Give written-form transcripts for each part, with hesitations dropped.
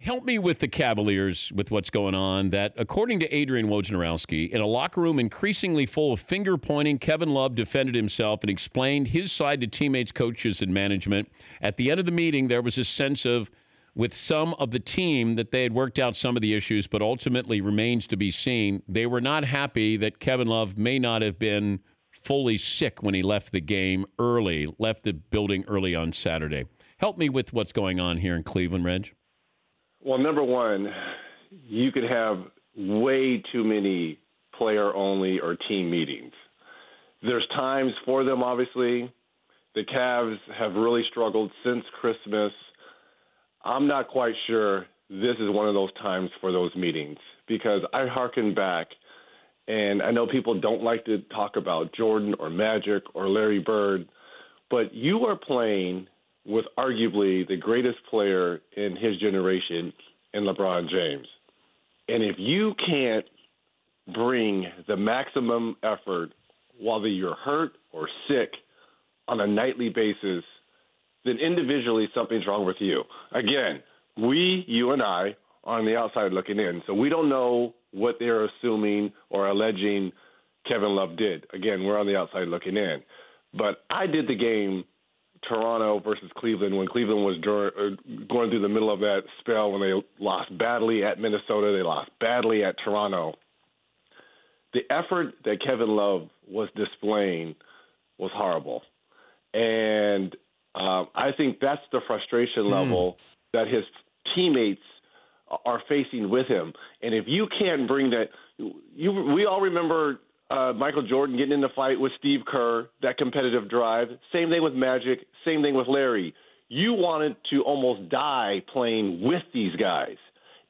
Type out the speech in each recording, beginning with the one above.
Help me with the Cavaliers with what's going on. That, according to Adrian Wojnarowski, in a locker room increasingly full of finger-pointing, Kevin Love defended himself and explained his side to teammates, coaches, and management. At the end of the meeting, there was a sense of, with some of the team, that they had worked out some of the issues, but ultimately remains to be seen. They were not happy that Kevin Love may not have been fully sick when he left the building early on Saturday. Help me with what's going on here in Cleveland, Reg. Well, number one, you could have way too many player-only or team meetings. There's times for them, obviously. The Cavs have really struggled since Christmas. I'm not quite sure this is one of those times for those meetings because I hearken back, and I know people don't like to talk about Jordan or Magic or Larry Bird, but you are playing with arguably the greatest player in his generation in LeBron James. And if you can't bring the maximum effort while you're hurt or sick on a nightly basis, then individually something's wrong with you. Again, you and I, are on the outside looking in, so we don't know what they're assuming or alleging Kevin Love did. Again, we're on the outside looking in. But I did the game Toronto versus Cleveland when Cleveland was going through the middle of that spell when they lost badly at Minnesota, they lost badly at Toronto. The effort that Kevin Love was displaying was horrible. And I think that's the frustration level that his teammates are facing with him. And if you can't bring that, we all remember Michael Jordan getting in the fight with Steve Kerr, that competitive drive. Same thing with Magic, same thing with Larry. You wanted to almost die playing with these guys.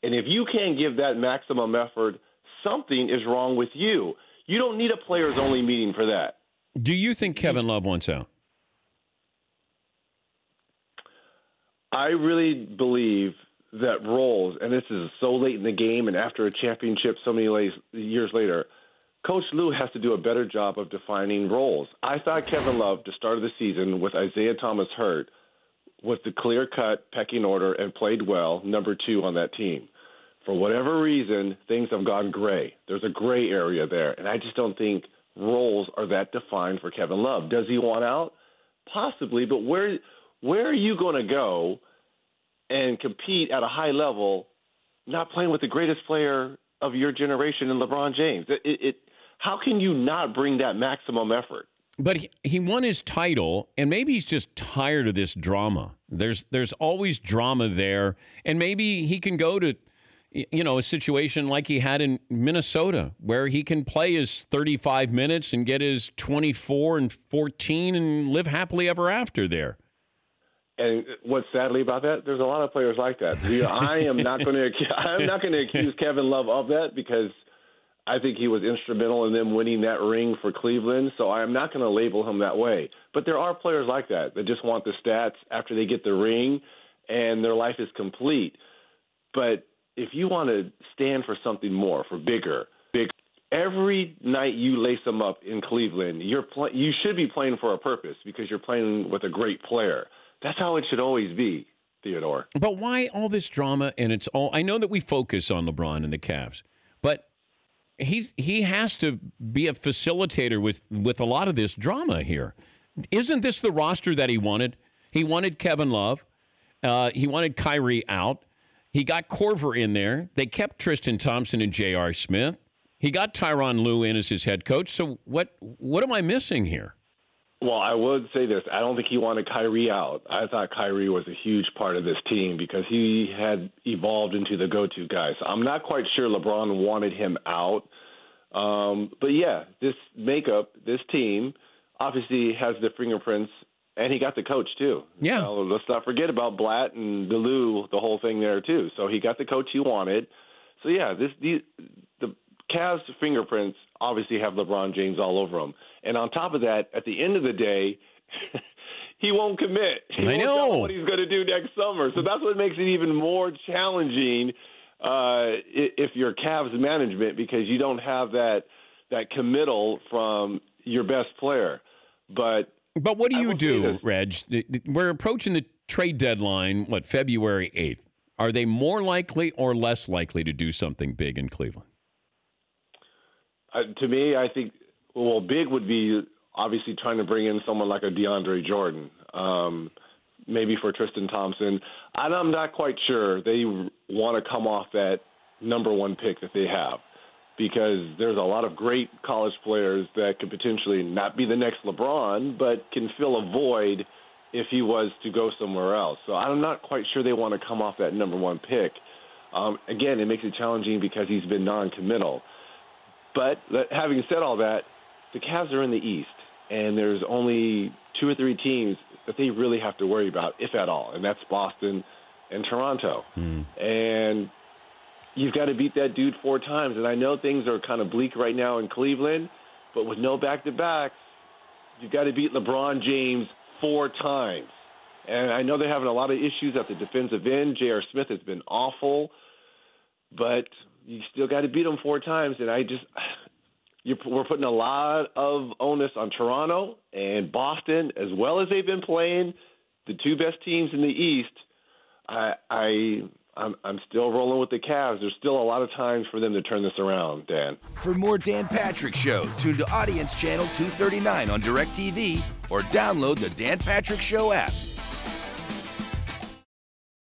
And if you can't give that maximum effort, something is wrong with you. You don't need a players-only meeting for that. Do you think Kevin Love wants out? I really believe that roles, and this is so late in the game and after a championship so many years later, Coach Lue has to do a better job of defining roles. I thought Kevin Love, to start of the season, with Isaiah Thomas hurt, was the clear-cut pecking order and played well, number 2 on that team. For whatever reason, things have gone gray. There's a gray area there, and I just don't think roles are that defined for Kevin Love. Does he want out? Possibly, but where are you going to go and compete at a high level not playing with the greatest player of your generation in LeBron James? How can you not bring that maximum effort? But he won his title, and maybe he's just tired of this drama. There's always drama there, and maybe he can go to a situation like he had in Minnesota where he can play his 35 minutes and get his 24 and 14 and live happily ever after there. And what's sadly about that, there's a lot of players like that. I'm not going to accuse Kevin Love of that because I think he was instrumental in them winning that ring for Cleveland, so I'm not going to label him that way. But there are players like that just want the stats after they get the ring and their life is complete. But if you want to stand for something more, for bigger, every night you lace them up in Cleveland, you should be playing for a purpose because you're playing with a great player. That's how it should always be, Theodore. But why all this drama? And I know that we focus on LeBron and the Cavs, but he has to be a facilitator with a lot of this drama here. Isn't this the roster that he wanted? He wanted Kevin Love. He wanted Kyrie out. He got Korver in there. They kept Tristan Thompson and J.R. Smith. He got Tyronn Lue in as his head coach. So what am I missing here? Well, I would say this. I don't think he wanted Kyrie out. I thought Kyrie was a huge part of this team because he had evolved into the go-to guy. So I'm not quite sure LeBron wanted him out. But, yeah, this makeup, this team, obviously has the fingerprints, and he got the coach, too. Yeah. Let's not forget about Blatt and Lue, the whole thing there, too. So he got the coach he wanted. So, yeah, the Cavs' fingerprints obviously have LeBron James all over them. And on top of that, at the end of the day, he won't commit. He won't tell what he's going to do next summer. So that's what makes it even more challenging if you're Cavs management because you don't have that committal from your best player. But what do you do, Reg? We're approaching the trade deadline, February 8th. Are they more likely or less likely to do something big in Cleveland? To me, I think, well, big would be obviously trying to bring in someone like a DeAndre Jordan, maybe for Tristan Thompson. I'm not quite sure they want to come off that number one pick that they have, because there's a lot of great college players that could potentially not be the next LeBron, but can fill a void if he was to go somewhere else. So I'm not quite sure they want to come off that number one pick. Again, it makes it challenging because he's been non-committal. But having said all that, the Cavs are in the East, and there's only 2 or 3 teams that they really have to worry about, if at all, and that's Boston and Toronto. And you've got to beat that dude 4 times. And I know things are kind of bleak right now in Cleveland, but with no back-to-backs, you've got to beat LeBron James 4 times. And I know they're having a lot of issues at the defensive end. J.R. Smith has been awful, but you still got to beat them 4 times. And we're putting a lot of onus on Toronto and Boston, as well as they've been playing the 2 best teams in the East. I'm still rolling with the Cavs. There's still a lot of times for them to turn this around, Dan. For more Dan Patrick Show, tune to Audience Channel 239 on DirecTV or download the Dan Patrick Show app.